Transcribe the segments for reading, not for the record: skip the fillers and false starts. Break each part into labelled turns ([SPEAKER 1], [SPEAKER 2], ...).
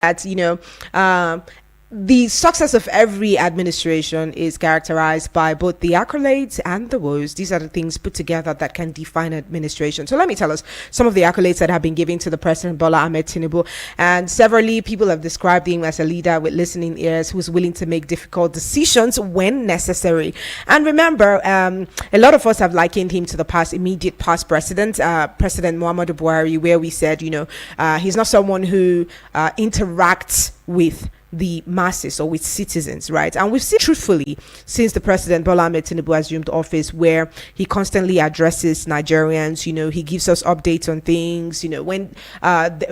[SPEAKER 1] that, the success of every administration is characterized by both the accolades and the woes. These are the things put together that can define administration. So let me tell us some of the accolades that have been given to the President Bola Ahmed Tinubu. And severally, people have described him as a leader with listening ears who's willing to make difficult decisions when necessary. And remember, a lot of us have likened him to the immediate past president, President Muhammadu Buhari, where we said, he's not someone who interacts with the masses or with citizens, right? And we've seen truthfully since the President Bola Ahmed Tinubu assumed office, where he constantly addresses Nigerians. He gives us updates on things. When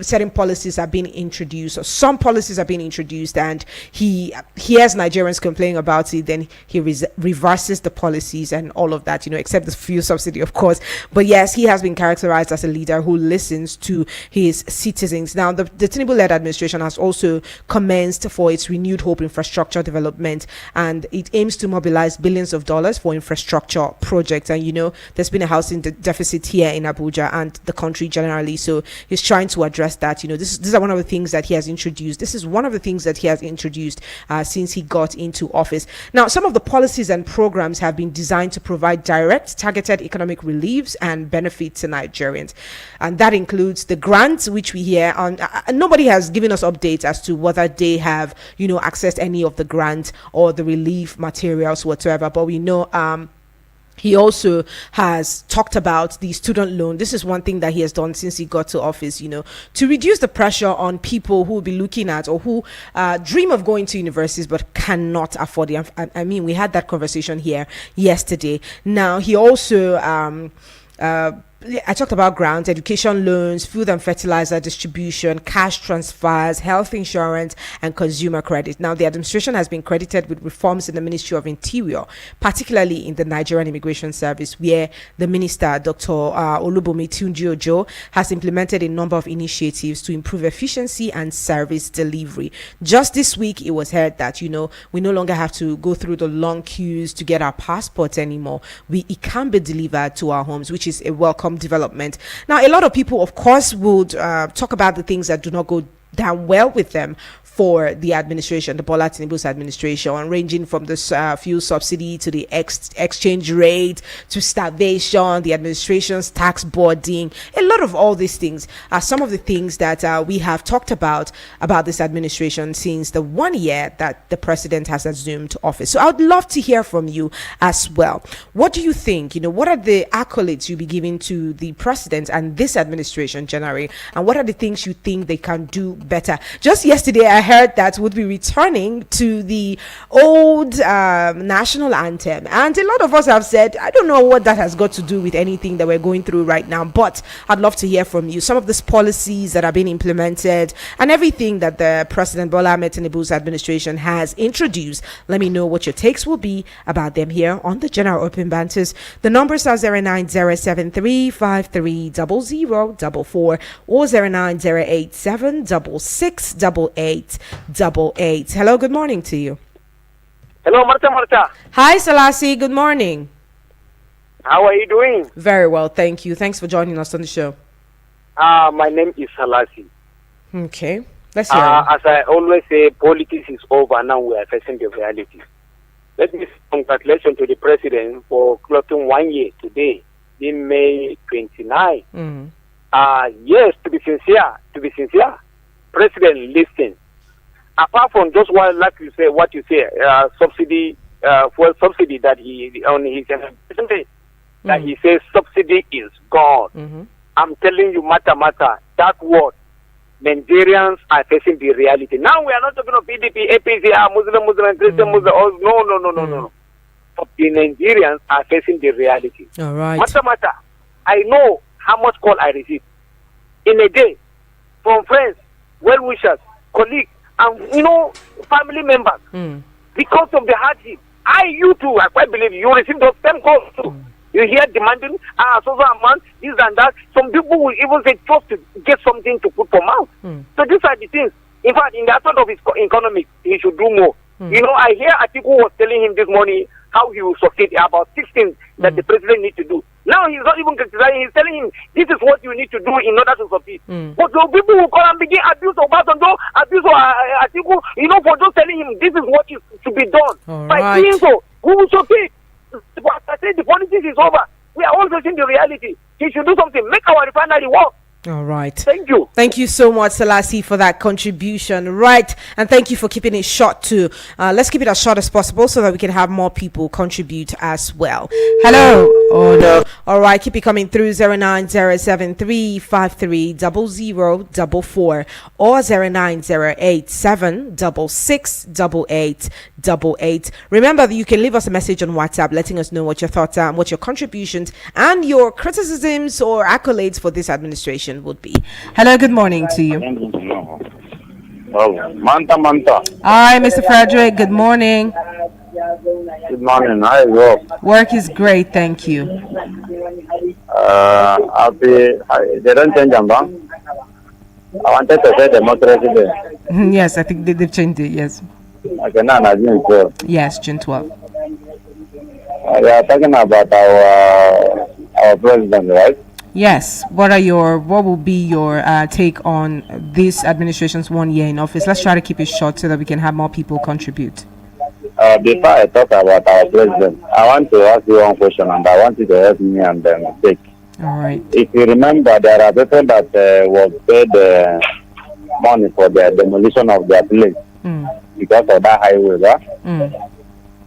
[SPEAKER 1] certain policies are being introduced, or some policies are being introduced, and he hears Nigerians complain about it, then he reverses the policies and all of that. Except the fuel subsidy, of course. But yes, he has been characterized as a leader who listens to his citizens. Now, the Tinubu-led administration has also commenced for its renewed hope infrastructure development, and it aims to mobilize billions of dollars for infrastructure projects. And there's been a housing deficit here in Abuja and the country generally, so he's trying to address that. These are one of the things that he has introduced. This is one of the things that he has introduced since he got into office. Now, some of the policies and programs have been designed to provide direct targeted economic reliefs and benefits to Nigerians, and that includes the grants, which we hear on. Nobody has given us updates as to whether they have accessed any of the grant or the relief materials whatsoever, but we know he also has talked about the student loan. This is one thing that he has done since he got to office, to reduce the pressure on people who will be looking at or who dream of going to universities but cannot afford it. I mean, we had that conversation here yesterday. Now, he also I talked about grants, education loans, food and fertilizer distribution, cash transfers, health insurance, and consumer credit. Now, the administration has been credited with reforms in the Ministry of Interior, particularly in the Nigerian Immigration Service, where the minister, Dr. Olubunmi Tunji-Ojo, has implemented a number of initiatives to improve efficiency and service delivery. Just this week, it was heard that, we no longer have to go through the long queues to get our passports anymore. It can be delivered to our homes, which is a welcome development. Now, a lot of people, of course, would talk about the things that do not go down well with them for the administration, the Bola Tinubu's administration, ranging from the fuel subsidy to the exchange rate to starvation, the administration's tax boarding. A lot of all these things are some of the things that we have talked about this administration since the 1 year that the president has assumed office. So I would love to hear from you as well. What do you think? What are the accolades you'll be giving to the president and this administration generally? And what are the things you think they can do better? Just yesterday, I heard that would be returning to the old national anthem, and a lot of us have said, I don't know what that has got to do with anything that we're going through right now, but I'd love to hear from you. Some of these policies that are being implemented and everything that the President Bola Ahmed Tinubu's administration has introduced, let me know what your takes will be about them here on the General Open Banters. The numbers are 09073530044 or 09087668888. Hello, good morning to you.
[SPEAKER 2] Hello, Marta.
[SPEAKER 1] Hi, Selassie. Good morning.
[SPEAKER 2] How are you doing?
[SPEAKER 1] Very well, thank you. Thanks for joining us on the show.
[SPEAKER 2] My name is Selassie.
[SPEAKER 1] Okay, let's hear it.
[SPEAKER 2] As I always say, politics is over. Now we are facing the reality. Let me say congratulations to the president for clocking 1 year today, in May 29. Yes, to be sincere, president listen. Apart from just what you say, subsidy, fuel subsidy that he on his that he says subsidy is gone. I'm telling you, matter, that word, Nigerians are facing the reality. Now we are not talking of PDP, APC, Muslim, Christian, Muslim. No. But the Nigerians are facing the reality.
[SPEAKER 1] All right.
[SPEAKER 2] Matter, I know how much call I receive in a day from friends, well-wishers, colleagues, and family members because of the hardship. You too, I quite believe you receive those same calls too. You hear demanding so amount, this and that. Some people will even say just to get something to put for mouth. So these are the things. In fact, in the aspect of his economics, he should do more. I hear Atiku was telling him this morning how he will succeed about 6 things that the president needs to do. Now he's not even criticizing. He's telling him, this is what you need to do in order to succeed. But the people who come and begin abuse of Batonjo, abuse of Atiku, for just telling him this is what is to be done. By doing so, we will succeed. But I say the politics is over. We are all facing the reality. He should do something. Make our refinery work.
[SPEAKER 1] All right.
[SPEAKER 2] Thank you.
[SPEAKER 1] Thank you so much, Selassie, for that contribution. Right. And thank you for keeping it short too. Let's keep it as short as possible so that we can have more people contribute as well. Hello. Oh no. All right. Keep it coming through 09073530044 or 09087668888. Remember that you can leave us a message on WhatsApp letting us know what your thoughts are and what your contributions and your criticisms or accolades for this administration would be. Hello, good morning to you.
[SPEAKER 3] Manta.
[SPEAKER 1] Hi, Mr. Frederick. Good morning.
[SPEAKER 3] Good morning. How is work?
[SPEAKER 1] Work is great, thank you.
[SPEAKER 3] They don't change them, I wanted to say democracy day.
[SPEAKER 1] Yes, I think they've changed it, yes.
[SPEAKER 3] Okay, now June 12.
[SPEAKER 1] Yes, June 12.
[SPEAKER 3] We are talking about our president, right?
[SPEAKER 1] Yes. What will be your take on this administration's 1 year in office? Let's try to keep it short so that we can have more people contribute.
[SPEAKER 3] Before I talk about our president, I want to ask you one question, and I want you to help me and take.
[SPEAKER 1] All right.
[SPEAKER 3] If you remember, there are people that was paid money for the demolition of their place because of that highway, right?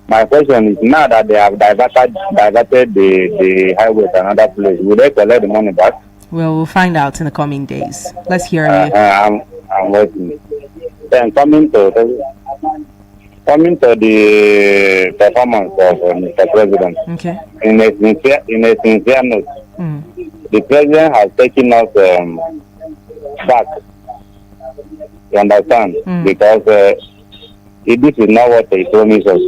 [SPEAKER 3] My question is, now that they have diverted the highway to another place, will they collect the money back?
[SPEAKER 1] Well, we'll find out in the coming days. Let's hear you.
[SPEAKER 3] I'm waiting. Then coming to the performance of Mr. President.
[SPEAKER 1] Okay.
[SPEAKER 3] In a sincere note, the president has taken us back. You understand? Because this is not what they promised us.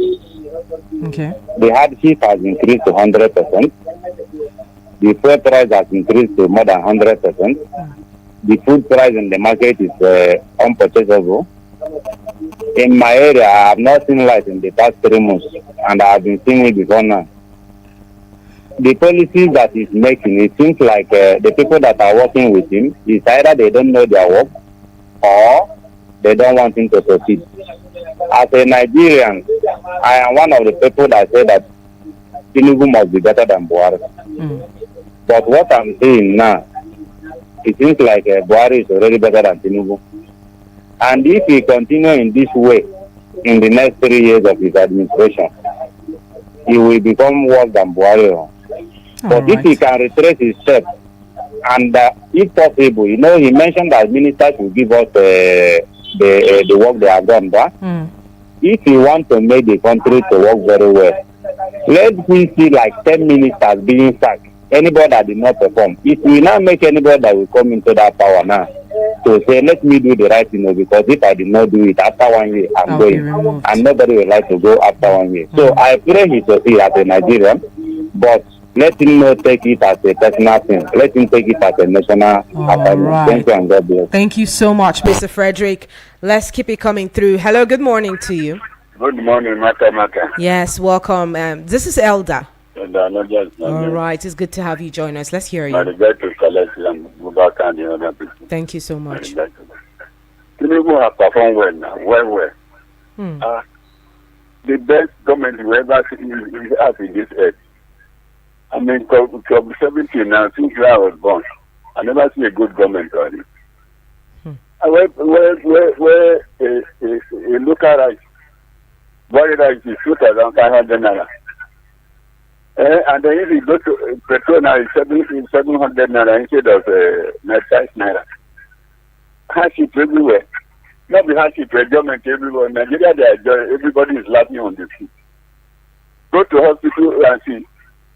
[SPEAKER 1] Okay.
[SPEAKER 3] The hardship has increased to 100%. The fuel price has increased to more than 100%. The food price in the market is unpurchasable. In my area, I have not seen light in the past 3 months, and I have been seeing it before now. The policies that he's making, it seems like the people that are working with him, is either they don't know their work or they don't want him to succeed. As a Nigerian, I am one of the people that say that Tinubu must be better than Buhari. But what I'm saying now, it seems like Buhari is already better than Tinubu. And if he continue in this way in the next 3 years of his administration, he will become worse than Buhari. But if he can retrace his steps, and if possible, he mentioned that ministers will give us the work they have done, but if you want to make the country to work very well, let me see like 10 ministers being sacked. Anybody that did not perform. If we now make anybody that will come into that power now to say, let me do the right thing, because if I did not do it after 1 year, I'm going. And nobody will like to go after 1 year. So I pray he succeed as a Nigerian, but let him not take it as a personal thing. Let him take it as a national assignment.
[SPEAKER 1] Right.
[SPEAKER 3] Thank you and God bless.
[SPEAKER 1] Thank you so much, Mr. Frederick. Let's keep it coming through. Hello, good morning to you.
[SPEAKER 3] Good morning, Maka.
[SPEAKER 1] Yes, welcome. This is Elda.
[SPEAKER 3] All
[SPEAKER 1] right, it's good to have you join us. Let's hear you. Thank you so much.
[SPEAKER 3] Tinubu has performed well now, well. The best government we ever have in this earth. I mean, from 17 now, since I was born, I never see a good government already. Where a local rice, body rice is 2,500 naira. And then if you go to petrol now, it's 700 naira instead of 95 naira. Hardship everywhere. Not the hardship, government everywhere. Nigeria, everybody is laughing on the street. Go to hospital and see.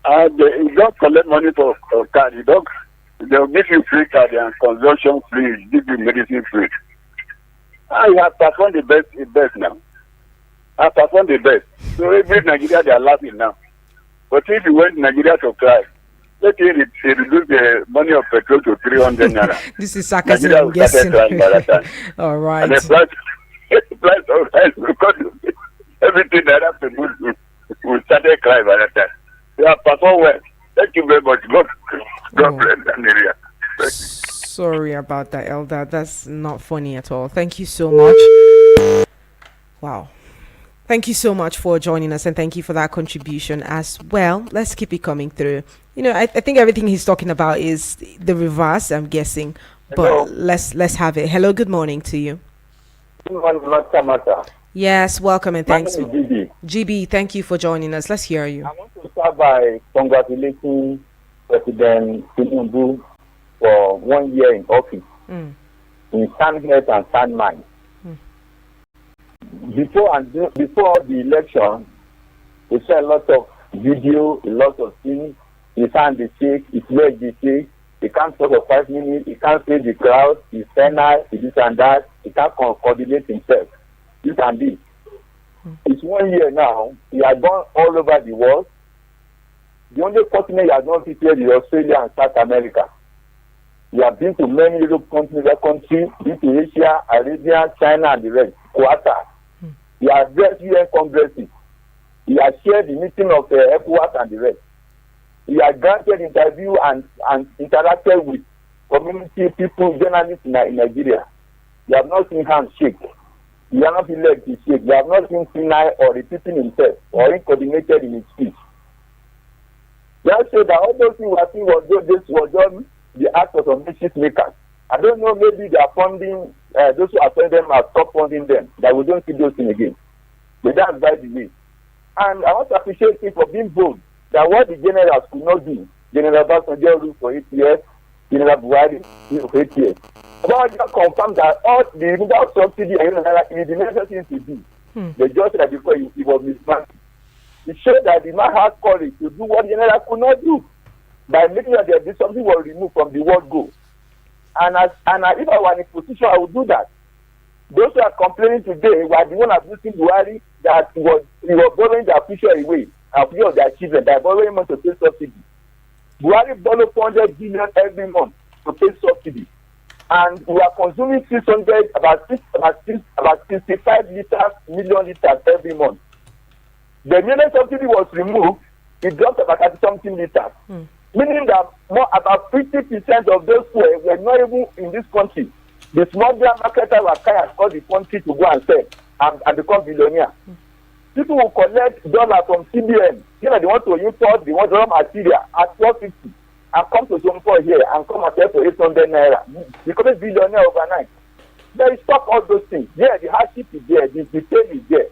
[SPEAKER 3] You don't collect money for card. They'll give you free card and consumption free, give you medicine free. I have performed the best now. I performed the best. So every Nigeria, they are laughing now. But if you went to Nigeria to cry, let me reduce the money of petrol to 300 naira.
[SPEAKER 1] This is sarcasm, I'm guessing. All right.
[SPEAKER 3] And the price of rice, because everything that happened, we started crying by that time. They have performed well.
[SPEAKER 4] Thank you very much. God bless that area.
[SPEAKER 1] Sorry about that, Elder. That's not funny at all. Thank you so much. Wow. Thank you so much for joining us, and thank you for that contribution as well. Let's keep it coming through. I think everything he's talking about is the reverse, I'm guessing. But
[SPEAKER 5] Hello.
[SPEAKER 1] let's have it. Hello, good morning to you.
[SPEAKER 5] Good morning, Master.
[SPEAKER 1] Yes, welcome and thanks.
[SPEAKER 5] My name is
[SPEAKER 1] GB, thank you for joining us. Let's hear you.
[SPEAKER 5] I want to start by congratulating President Tinubu for 1 year in office in sound health and sound mind. Before the election, we saw a lot of video, a lot of things. His hand is shake, his leg is shake. He can't talk for 5 minutes. He can't face the crowd. He's penile, he this and that. He can't coordinate himself. This and this. It's 1 year now. He has gone all over the world. The only continent he has not visited is Australia and South America. He has been to many Europe countries, been to Asia, Arabia, China, and the rest. Qatar. He has addressed UN congresses. He has shared the meeting of ECOWAS and the rest. He has granted interview and interacted with community people, journalists in Nigeria. You have not seen hands shake. You have not seen legs shake. You have not seen senile or repeating himself or incoordinated in his speech. Just say that all those things we are seeing was just the act of some mischief makers. I don't know, maybe they are funding, those who are funding them have stopped funding them, that we don't see those things again. But that's by the way. And I want to appreciate him for being bold, that what the generals could not do, General Basanjo ruled for 8 years, General Buhari ruled for 8 years. But just confirm that all the without subsidy and is the necessary thing to do. They just said that because he was mismanaged. It showed that the man had courage to do what the general could not do by making sure that something was removed from the word go. And if I were in a position, I would do that. Those who are complaining today were the one abusing Buhari that he was borrowing their future away, and fear of their children by borrowing money to pay subsidy. Buhari borrowed 400 billion every month to pay subsidy, and we are consuming about 65 million liters every month. The minute subsidy was removed, it dropped about 30-something liters. Meaning that about 50% of those who were not even in this country. The small ground marketers were carried across the country to go and sell and become billionaires. People will collect dollars from CBN. They want to import the raw material at 450 and come to Zompo here and come and sell for 800 naira. Become billionaire overnight. They stop all those things. Yeah, the hardship is there, the pain is there.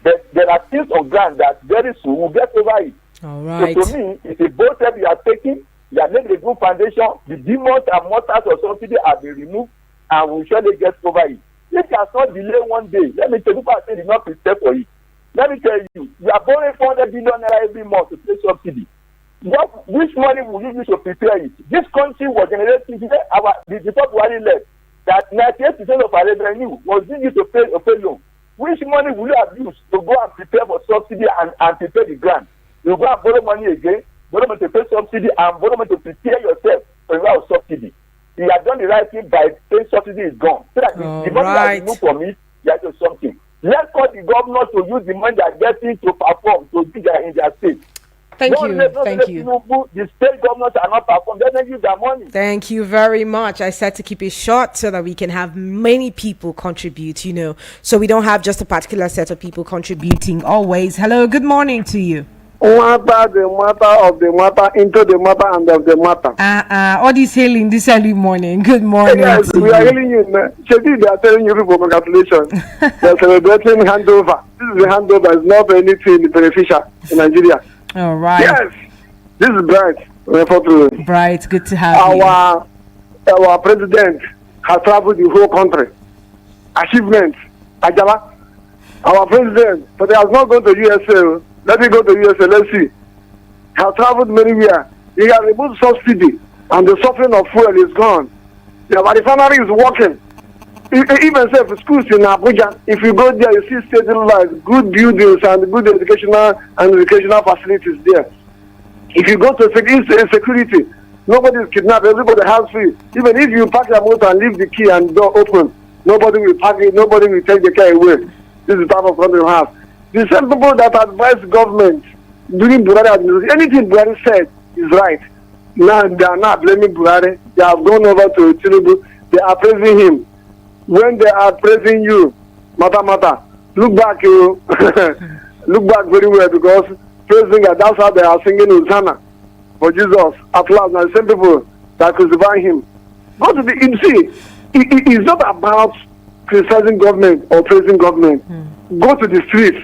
[SPEAKER 5] But there are things on ground that very soon we'll get over it.
[SPEAKER 1] All right.
[SPEAKER 5] So to me, it's a bold step you are taking. You are making a good foundation. The demons and mortars of subsidy have been removed, and we surely get over it. This has not delayed 1 day. Let me tell you, people are saying not prepare for it. Let me tell you, you are borrowing 400 billion naira every month to pay subsidy. Which money will you use to prepare it? This country was generating the top Buhari left that 98% of our revenue was being used to pay loan. Which money will you have used to go and prepare for subsidy and prepare the grant? You go and borrow money again, borrow money to pay subsidy, and borrow money to prepare yourself for your subsidy. You have done the right thing by saying subsidy is gone. So that the money that you move from it, you have to do something. Let's call the governor to use the money they are getting to perform, to do in their state.
[SPEAKER 1] Thank you.
[SPEAKER 5] The state governors are not perform. They don't use their money.
[SPEAKER 1] Thank you very much. I said to keep it short so that we can have many people contribute, so we don't have just a particular set of people contributing always. Hello, good morning to you.
[SPEAKER 6] Matter, the matter of the matter, into the matter and of the matter.
[SPEAKER 1] All this hailing this early morning. Good morning.
[SPEAKER 6] Yes, we are hailing you. Shady, they are telling you people congratulations. They are celebrating handover. This is the handover. It's not anything beneficial in Nigeria.
[SPEAKER 1] All right.
[SPEAKER 6] Yes, this is Bright.
[SPEAKER 1] Bright, good to have you.
[SPEAKER 6] Our president has traveled the whole country. Achievements. Ajala. Our president, but he has not gone to USA. Let me go to USA. Let's see. He has traveled many years. He has removed subsidy, and the suffering of fuel is gone. The refinery is working. Even if schools in Abuja, if you go there, you see stabilized, good buildings and good educational facilities there. If you go to security, nobody is kidnapped. Everybody has free. Even if you park your motor and leave the key and door open, nobody will park it. Nobody will take the car away. This is the type of country we have. The same people that advise government during Buhari administration, anything Buhari said, is right. Now they are not blaming Buhari. They have gone over to Tinubu. They are praising him. When they are praising you, mata, look back, you look back very well, because praising God, that's how they are singing Hosanna for Jesus. At last, now the same people that crucify him. Go to the, you see, it's not about criticizing government or praising government. Go to the streets.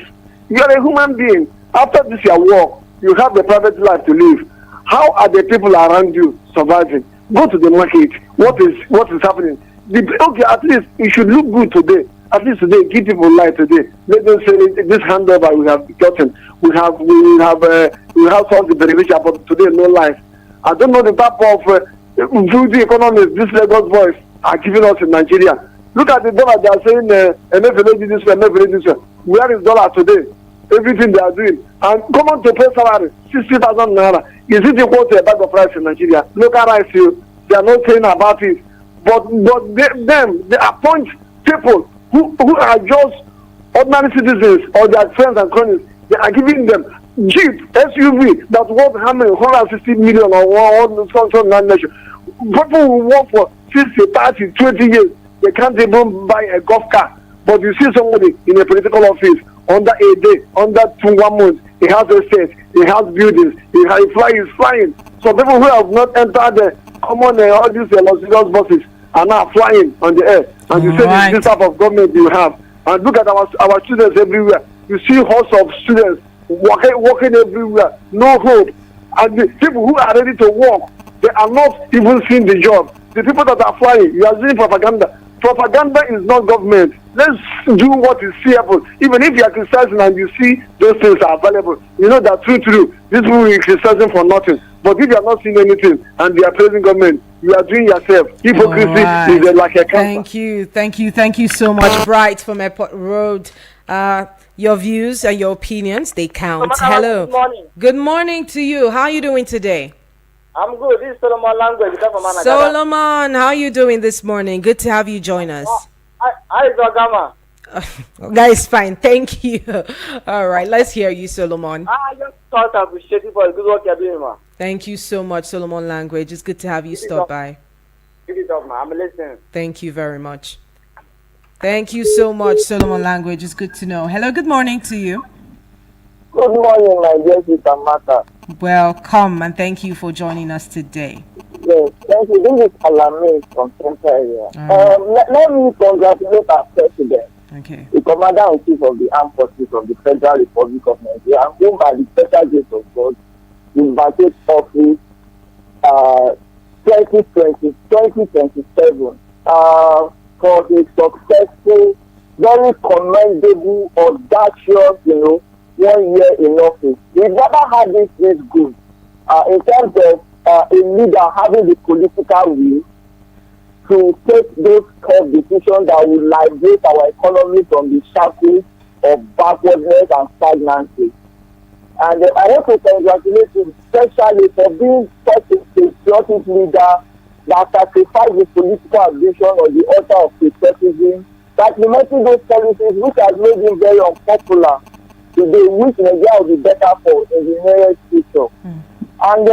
[SPEAKER 6] You are a human being. After this your work, you have the private life to live. How are the people around you surviving? Go to the market. What is happening? Okay, at least it should look good today. At least today, give people life today. Let them say this handover we have gotten. We have solved the beneficial, but today no life. I don't know the type of voodoo economists these Lagos boys are giving us in Nigeria. Look at the dollar. They are saying MFLA this way, MFLA this way. Where is dollar today? Everything they are doing, and come on to pay salary 60,000 naira. Is it equal to a bag of rice in Nigeria? Local rice, they are not saying about it. But they appoint people who are just ordinary citizens or their friends and cronies. They are giving them Jeep, SUV that worth how many 160 million or some nation. People who work for 60, 30, 20 years, they can't even buy a golf car. But you see somebody in a political office under a day, under 1 month, he has a state, he has buildings, he's flying. So people who have not entered the common all these luxurious buses are now flying on the air. And you say this type of government you have. And look at our students everywhere. You see hosts of students walking everywhere, no hope. And the people who are ready to work, they are not even seeing the job. The people that are flying, you are doing propaganda. Propaganda is not government. Let's do what is feasible. Even if you are criticizing and you see those things are available, you know that true. This will be criticizing for nothing. But if you are not seeing anything and they are praising government, you are doing yourself. Hypocrisy is like a cancer.
[SPEAKER 1] Thank you so much. Bright from Airport Road. Your views and your opinions, they count. Hello. Good morning to you. How are you doing today?
[SPEAKER 7] I'm good. This is Solomon Language.
[SPEAKER 1] Solomon, how are you doing this morning? Good to have you join us.
[SPEAKER 7] Hi, Zagama.
[SPEAKER 1] Guys, fine. Thank you. All right, let's hear you, Solomon.
[SPEAKER 7] I just thought I appreciate you for the good work you're doing, man.
[SPEAKER 1] Thank you so much, Solomon Language. It's good to have you stop by.
[SPEAKER 7] Give it up, man. I'm listening.
[SPEAKER 1] Thank you very much. Thank you so much, Solomon Language. It's good to know. Hello, good morning to you.
[SPEAKER 5] Good morning, my dear sister Martha.
[SPEAKER 1] Welcome, and thank you for joining us today.
[SPEAKER 5] Yes, thank you. This is Alamé from Banter area. Let me congratulate our president, the Commander-in-Chief of the Armed Forces of the Federal Republic of Nigeria, whom by the special grace of God, invited office 2027 for a successful, very commendable, audacious, 1 year in office. We've never had this good in terms of a leader having the political will to take those tough decisions that will liberate our economy from the shackles of backwardness and stagnancy. And I want to congratulate him especially for being such a patriotic leader that sacrificed his political ambition on the altar of patriotism, that implementing those policies which has made him very unpopular today, which Nigeria will be better for in the nearest future. And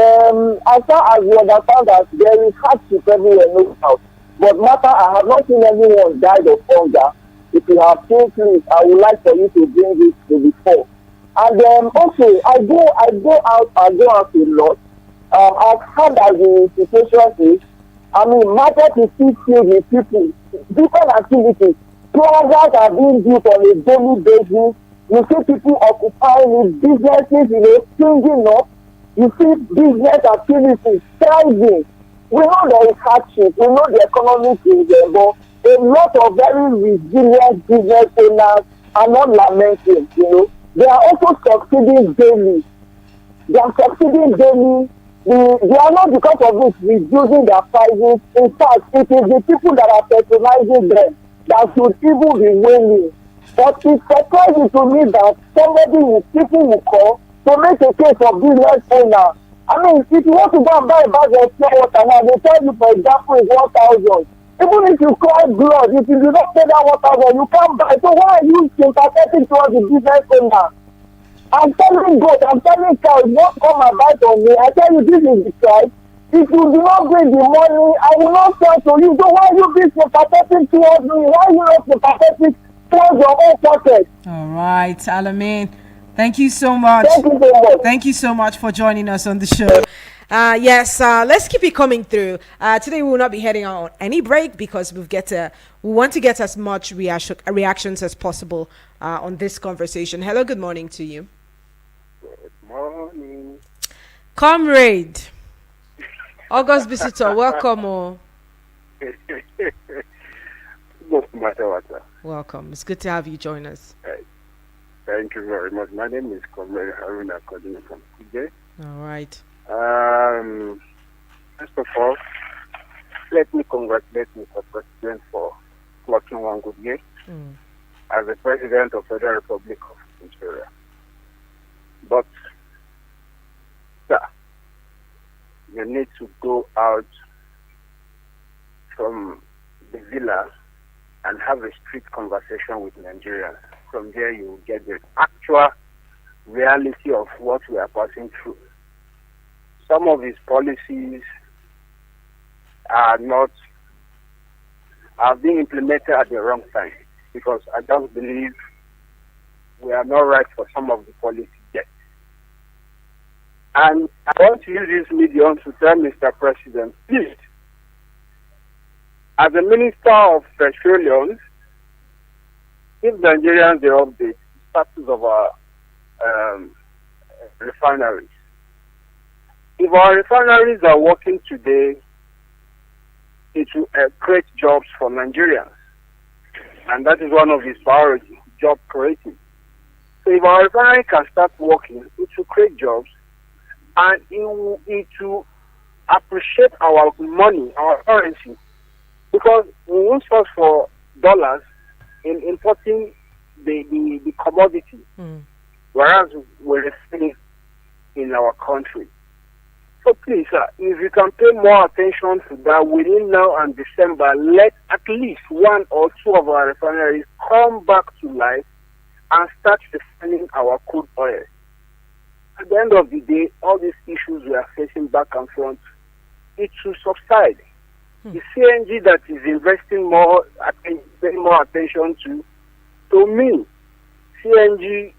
[SPEAKER 5] as far as we understand that there is hardship everywhere, no doubt. But matter, I have not seen anyone died of hunger. If you have seen, please, I would like for you to bring this to the fore. And also, I go out a lot. I've heard that the situation is, market is still filled with people, different activities. Programs are being built on a daily basis. You see people occupying it, businesses, springing up. You see business activities thriving. We know there is hardship. We know the economic is there, but a lot of very resilient business owners are not lamenting. They are also succeeding daily. They are succeeding daily. They are not because of this reducing their prices. In fact, it is the people that are patronizing them that should even be winning. But it's surprising to me that people will call to make a case for business owner. If you want to go and buy a bag of pure water now, they tell you, for example, it's 1,000. Even if you cry blood, if you do not pay that 1,000, you can't buy. So why are you sympathetic towards the business owner? I'm telling God, I'm telling cow, don't come and bite on me. I tell you, this is the price. If you do not bring the money, I will not sell to you. So why you be so pathetic towards me? Why you not so pathetic towards your own pocket?
[SPEAKER 1] All right, Alamin. Thank you so much.
[SPEAKER 5] Thank you so much.
[SPEAKER 1] Thank you so much for joining us on the show. Yes, let's keep it coming through. Today we will not be heading on any break because we want to get as much reactions as possible on this conversation. Hello, good morning to you.
[SPEAKER 4] Good morning.
[SPEAKER 1] Comrade. August visitor, welcome.
[SPEAKER 4] No matter what.
[SPEAKER 1] Welcome. It's good to have you join us.
[SPEAKER 4] Thank you very much. My name is Comrade Haruna calling from TJ.
[SPEAKER 1] All right.
[SPEAKER 4] First of all, let me congratulate Mr. President for clocking one good year as the President of the Federal Republic of Nigeria. But, sir, you need to go out from the villa and have a strict conversation with Nigerians. From there, you will get the actual reality of what we are passing through. Some of his policies are being implemented at the wrong time, because I don't believe we are not right for some of the policies yet. And I want to use this medium to tell Mr. President, please, as a Minister of Petroleum, give Nigerians the update, status of our refineries. If our refineries are working today, it will create jobs for Nigerians. And that is one of his priorities, job creating. So if our refinery can start working, it will create jobs, and it will appreciate our money, our currency. Because we won't source for dollars in importing the commodity, whereas we're receiving in our country. So please, sir, if you can pay more attention to that within now and December, let at least one or two of our refineries come back to life and start refining our crude oil. At the end of the day, all these issues we are facing back and front, it should subside. The CNG that is investing paying more attention to me, CNG,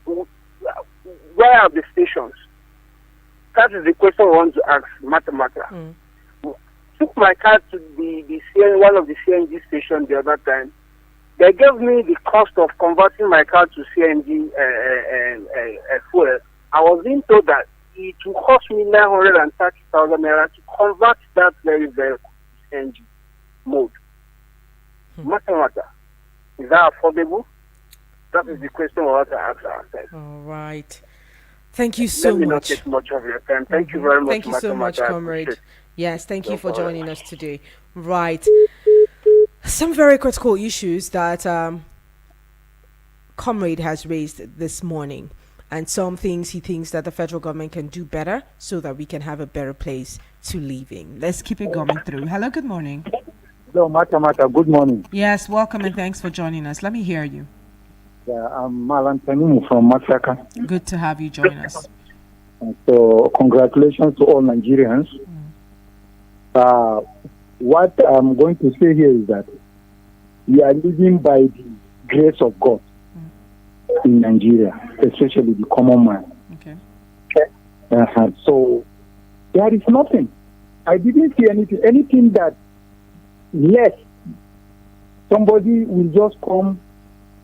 [SPEAKER 4] where are the stations? That is the question I want to ask, Matter. Took my car to one of the CNG stations the other time. They gave me the cost of converting my car to CNG fuel. I was being told that it will cost me 930,000 naira to convert that very vehicle to CNG mode. Matter. Is that affordable? That is the question we want to ask ourselves.
[SPEAKER 1] All right. Thank you so
[SPEAKER 4] Let me
[SPEAKER 1] much.
[SPEAKER 4] not take much of your time. Thank you very much.
[SPEAKER 1] Thank you so much, comrade. Yes, thank you for joining us today. Right. Some very critical issues that comrade has raised this morning, and some things he thinks that the federal government can do better so that we can have a better place to live in. Let's keep it going through. Hello, good morning.
[SPEAKER 8] Hello, Mata, good morning.
[SPEAKER 1] Yes, welcome and thanks for joining us. Let me hear you.
[SPEAKER 8] Yeah, I'm Malan Tanimu from Masaka.
[SPEAKER 1] Good to have you join us.
[SPEAKER 8] So, congratulations to all Nigerians. What I'm going to say here is that we are living by the grace of God in Nigeria, especially the common man.
[SPEAKER 1] Okay.
[SPEAKER 8] So, there is nothing. I didn't see anything that yes, somebody will just come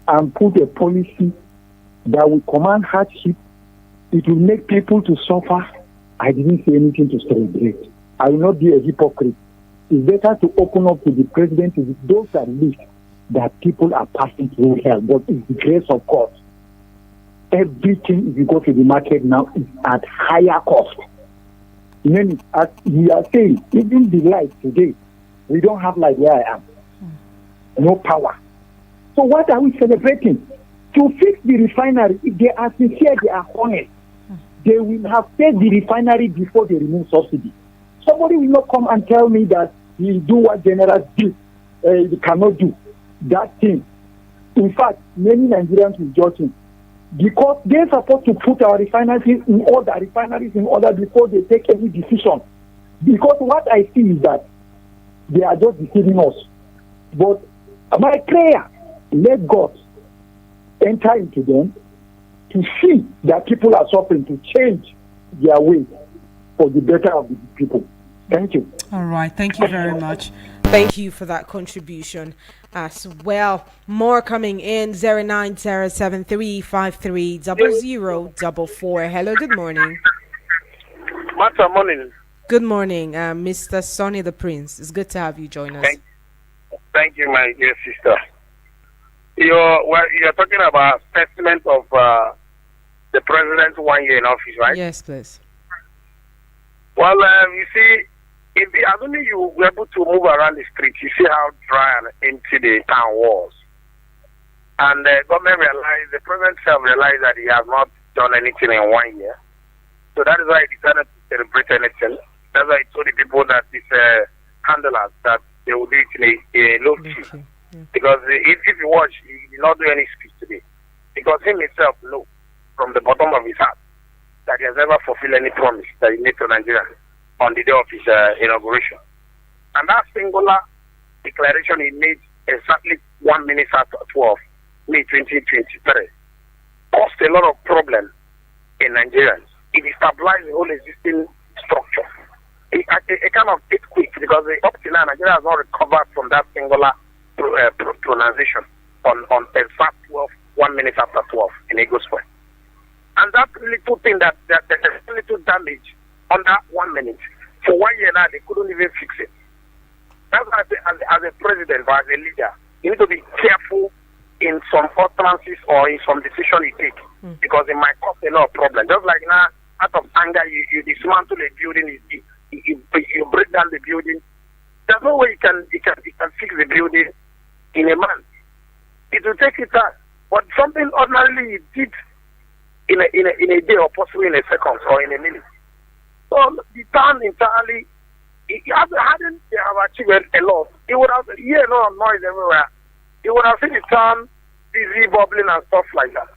[SPEAKER 8] and put a policy that will command hardship. It will make people to suffer. I didn't see anything to celebrate. I will not be a hypocrite. It's better to open up to the president with those at least that people are passing through hell, but it's the grace of God. Everything, if you go to the market now, is at higher cost. Then, as we are saying, even the light today, we don't have light where I am. No power. So what are we celebrating? To fix the refinery, if they are sincere, they are honest, they will have fixed the refinery before they remove subsidy. Somebody will not come and tell me that he do what generals do. He cannot do that thing. In fact, many Nigerians will judge him. because they're supposed to put our refineries in order before they take any decision. Because what I see is that they are just deceiving us. But my prayer, let God enter into them to see that people are suffering, to change their way for the better of the people. Thank you.
[SPEAKER 1] All right. Thank you very much. Thank you for that contribution as well. More coming in 09073530044. Hello, good morning.
[SPEAKER 9] Master morning.
[SPEAKER 1] Good morning, Mr. Sonny the Prince. It's good to have you join us.
[SPEAKER 9] Thank you, my dear sister. You're talking about assessment of the president's 1 year in office, right?
[SPEAKER 1] Yes, please.
[SPEAKER 9] Well, you see, if as only you were able to move around the street, you see how dry and empty the town was. And the government realized, the president himself realized that he has not done anything in 1 year. So that is why he decided to celebrate anything. That's why he told the people that his handlers that they will do it in a low key. Okay. Yeah. Because if you watch, he did not do any speech today. Because him himself knows from the bottom of his heart that he has never fulfilled any promise that he made to Nigeria on the day of his inauguration. And that singular declaration he made exactly 1 minute after 12, May 2023, caused a lot of problems in Nigerians. It stabilized the whole existing structure. It kind of did quick because up to now Nigeria has not recovered from that singular pronunciation on exact 12, 1 minute after 12 in Eagle Square. And that little thing that little damage on that 1 minute, for 1 year now, they couldn't even fix it. That's why as a president or as a leader, you need to be careful in some utterances or in some decision you take, because it might cause a lot of problems. Just like now, out of anger, you dismantle a building, you break down the building. There's no way you can fix the building in a month. It will take it time. But something ordinarily you did in a day or possibly in a second or in a minute. So the town entirely, hadn't they have achieved a lot, it would have a lot of noise everywhere. You would have seen the town busy bubbling and stuff like that.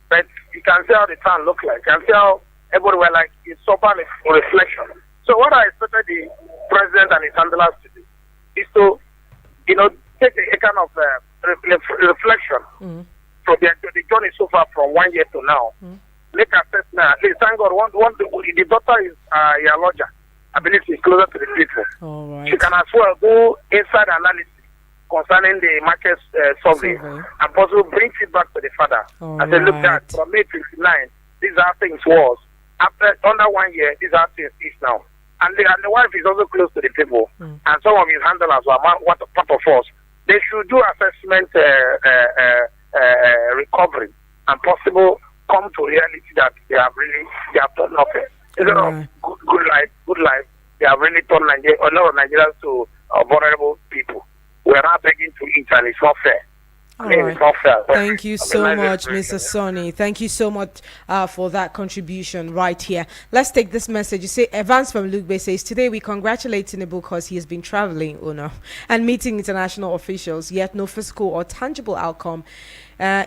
[SPEAKER 9] But you can see how the town look like. You can see how everybody were like it's sober reflection. So what I expected the president and his handlers to do is to, take a kind of reflection from the journey so far from 1 year to now. Make assessment. Thank God, the daughter is a lodger. I believe she's closer to the people.
[SPEAKER 1] All right.
[SPEAKER 9] She can as well go inside analysis concerning the market survey and possibly bring feedback to the father. I said, look, Dad, from May 29, these are things was. After under 1 year, these are things is now. And the wife is also close to the people. And some of his handlers were part of us. They should do assessment recovery and possible come to reality that they have done nothing. Instead of good life, they have really turned a lot of Nigerians to vulnerable people. We are not begging to eat, and it's not fair.
[SPEAKER 1] It's not fair. Thank you so much, Mr. Sonny. Thank you so much for that contribution right here. Let's take this message. You say, Evans from Lugbe says, today we congratulate Tinubu because he has been traveling, and meeting international officials, yet no physical or tangible outcome. A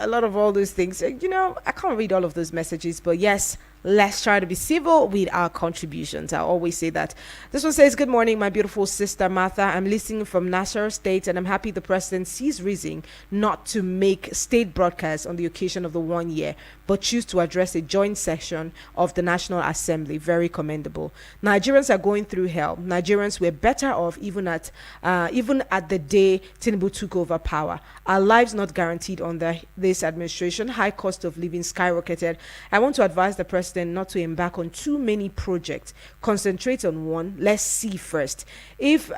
[SPEAKER 1] lot of all those things. I can't read all of those messages, but yes, let's try to be civil with our contributions. I always say that. This one says, good morning, my beautiful sister Martha. I'm listening from Nassau State, and I'm happy the president sees reason not to make state broadcasts on the occasion of the 1 year, but choose to address a joint session of the National Assembly. Very commendable. Nigerians are going through hell. Nigerians were better off even at the day Tinubu took over power. Our lives not guaranteed under this administration. High cost of living skyrocketed. I want to advise the president not to embark on too many projects. Concentrate on one. Let's see first. If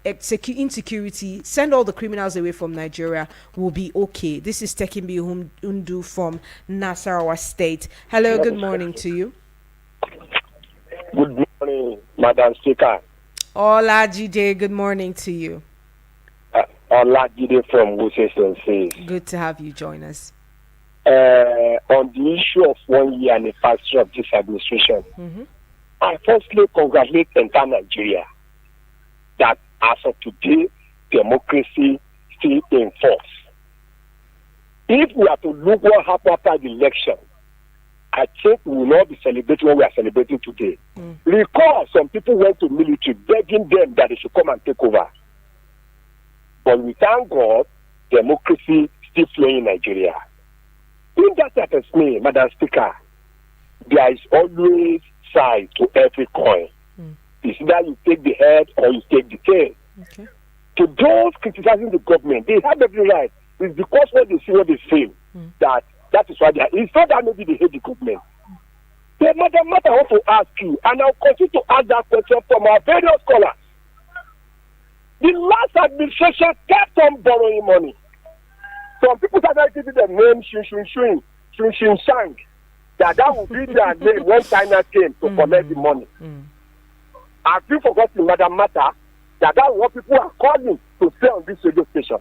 [SPEAKER 1] insecurity, send all the criminals away from Nigeria, will be okay. This is Tekimbi Undu from Nasarawa State. Hello, good morning to you.
[SPEAKER 10] Good morning, Madam Speaker.
[SPEAKER 1] Hola, Jide. Good morning to you.
[SPEAKER 10] Hola, Jide from Worcester State.
[SPEAKER 1] Good to have you join us.
[SPEAKER 10] On the issue of 1 year anniversary of this administration, I firstly congratulate entire Nigeria that as of today, democracy still in force. if we are to look what happened after the election, I think we will not be celebrating what we are celebrating today. Recall some people went to military begging them that they should come and take over. But we thank God, democracy still flowing in Nigeria. In that type of way, Madam Speaker, there is always side to every coin. It's either you take the head or you take the tail.
[SPEAKER 1] Okay.
[SPEAKER 10] To those criticizing the government, they have every right. It's because what they see, what they feel, that is why they are. It's not that maybe they hate the government. The Madam Matter, I want to ask you, and I'll continue to ask that question from our various scholars. The last administration kept on borrowing money. Some people started giving them name Shin Shang. That would be their name when China came to collect the money. Have you forgotten, Madam Matter, that what people are calling to say on this radio station?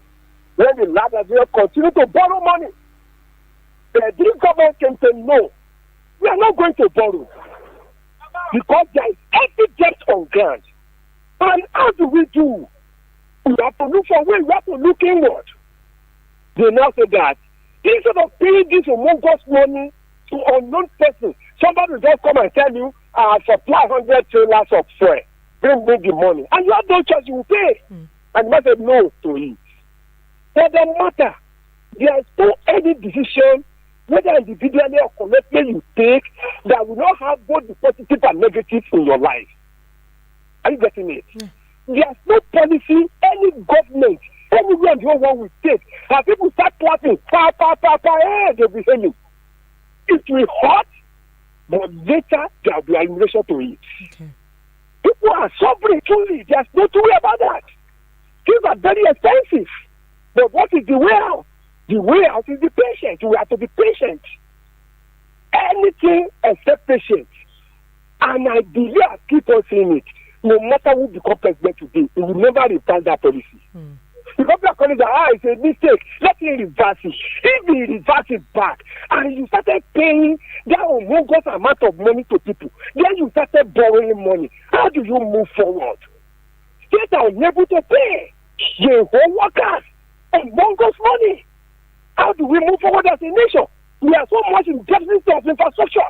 [SPEAKER 10] When the last administration continue to borrow money, this government can say no. We are not going to borrow because there is every debt on ground. And how do we do? We have to look for ways. We have to look inward. They now say that instead of paying this humongous money to unknown person, somebody will just come and tell you, supply 100 trailers of fuel, bring me the money, and you have no choice, you will pay. And you must say no to it. For the matter, there is no any decision, whether individually or collectively you take, that will not have both the positive and negative in your life. Are you getting it? There's no policy, any government, anywhere in the world will take. And people start clapping, they'll be hailing. It will hurt, but later there will be elimination to it.
[SPEAKER 1] Okay.
[SPEAKER 10] People are suffering truly. There's no two way about that. Things are very expensive. But what is the way out? The way out is the patient. We have to be patient. Anything except patient. And I believe I keep on saying it. No matter who becomes president today, it will never return that policy. Because people are calling that, it's a mistake. Let me reverse it. If we reverse it back, and you started paying that humongous amount of money to people, then you started borrowing money. How do you move forward? States are unable to pay the whole workers humongous money. How do we move forward as a nation? We are so much in deficit of infrastructure.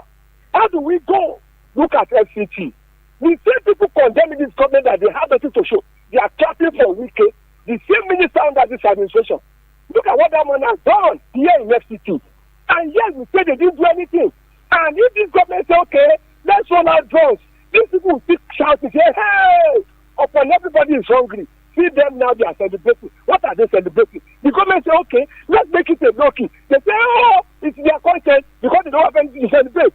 [SPEAKER 10] How do we go? Look at FCT. The same people condemning this government that they have nothing to show. They are clapping for Wike. The same minister under this administration. Look at what that man has done here in FCT. And yet we say they didn't do anything. And if this government say, okay, let's roll out drones, these people will still shout and say, hey, upon everybody is hungry. See them now, they are celebrating. What are they celebrating? The government say, okay, let's make it a lucky. They say, oh, it's their content because they don't have anything to celebrate.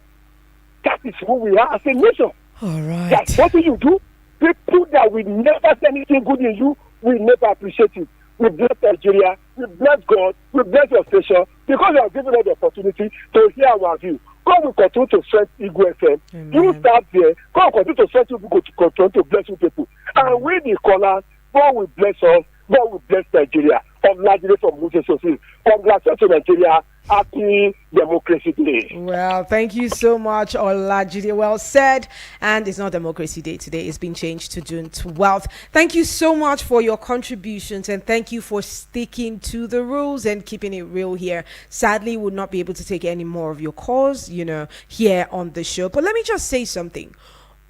[SPEAKER 10] That is who we are as a nation.
[SPEAKER 1] All right.
[SPEAKER 10] That's what do you do? People that will never say anything good in you will never appreciate it. We bless Nigeria, we bless God, we bless your station because you have given us the opportunity to hear our view. God will continue to strengthen Eagle FM. You start there. God will continue to strengthen you to continue to bless you people. And we the callers, God will bless us. God will bless Nigeria. Largely from Moses Sosin. Congratulations to Nigeria. Happy Democracy Day.
[SPEAKER 1] Well, thank you so much, Olajide. Well said. And it's not Democracy Day today. It's been changed to June 12th. Thank you so much for your contributions and thank you for sticking to the rules and keeping it real here. Sadly, we'll not be able to take any more of your calls, here on the show. But let me just say something.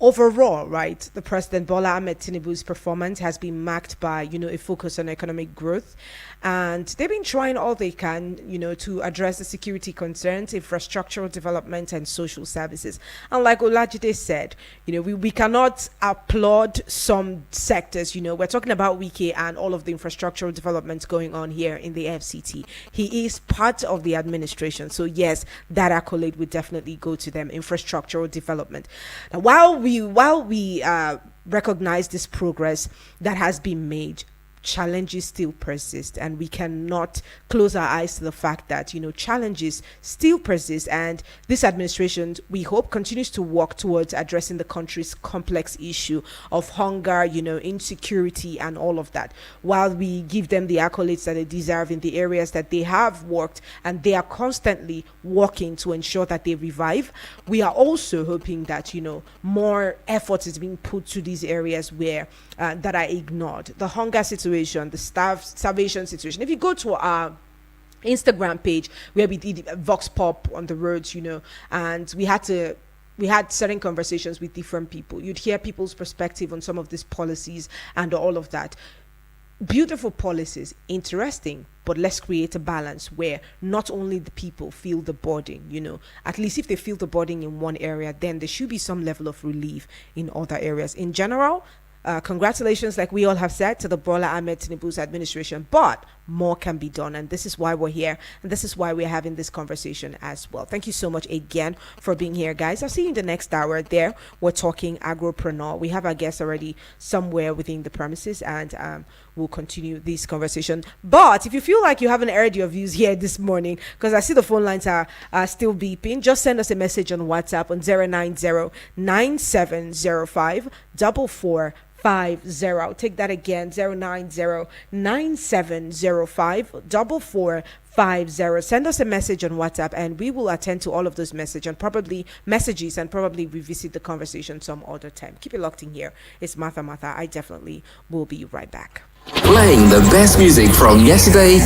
[SPEAKER 1] Overall, right, the President Bola Ahmed Tinubu's performance has been marked by, a focus on economic growth. And they've been trying all they can, to address the security concerns, infrastructural development, and social services. And like Olajide said, we cannot applaud some sectors. We're talking about Wike and all of the infrastructural developments going on here in the FCT. He is part of the administration. So yes, that accolade would definitely go to them, infrastructural development. Now, while we recognize this progress that has been made, challenges still persist, and we cannot close our eyes to the fact that challenges still persist, and this administration, we hope, continues to work towards addressing the country's complex issue of hunger, insecurity, and all of that, while we give them the accolades that they deserve in the areas that they have worked and they are constantly working to ensure that they revive. We are also hoping that more effort is being put to these areas where that are ignored. The hunger situation, the starvation situation. If you go to our Instagram page where we did Vox Pop on the roads, and we had certain conversations with different people. You'd hear people's perspective on some of these policies and all of that. Beautiful policies, interesting, but let's create a balance where not only the people feel the burden, at least if they feel the burden in one area, then there should be some level of relief in other areas. In general, congratulations, like we all have said, to the Bola Ahmed Tinubu's administration, but more can be done, and this is why we're here, and this is why we're having this conversation as well. Thank you so much again for being here, guys. I'll see you in the next hour. There, we're talking agropreneur. We have our guests already somewhere within the premises, and we'll continue this conversation. But if you feel like you haven't aired your views here this morning, because I see the phone lines are still beeping, just send us a message on WhatsApp on 090-9705-4450. I'll take that again, 090-9705-4450. Send us a message on WhatsApp and we will attend to all of those messages and probably revisit the conversation some other time. Keep it locked in here. It's Martha. I definitely will be right back.
[SPEAKER 11] Playing the best music from yesterday to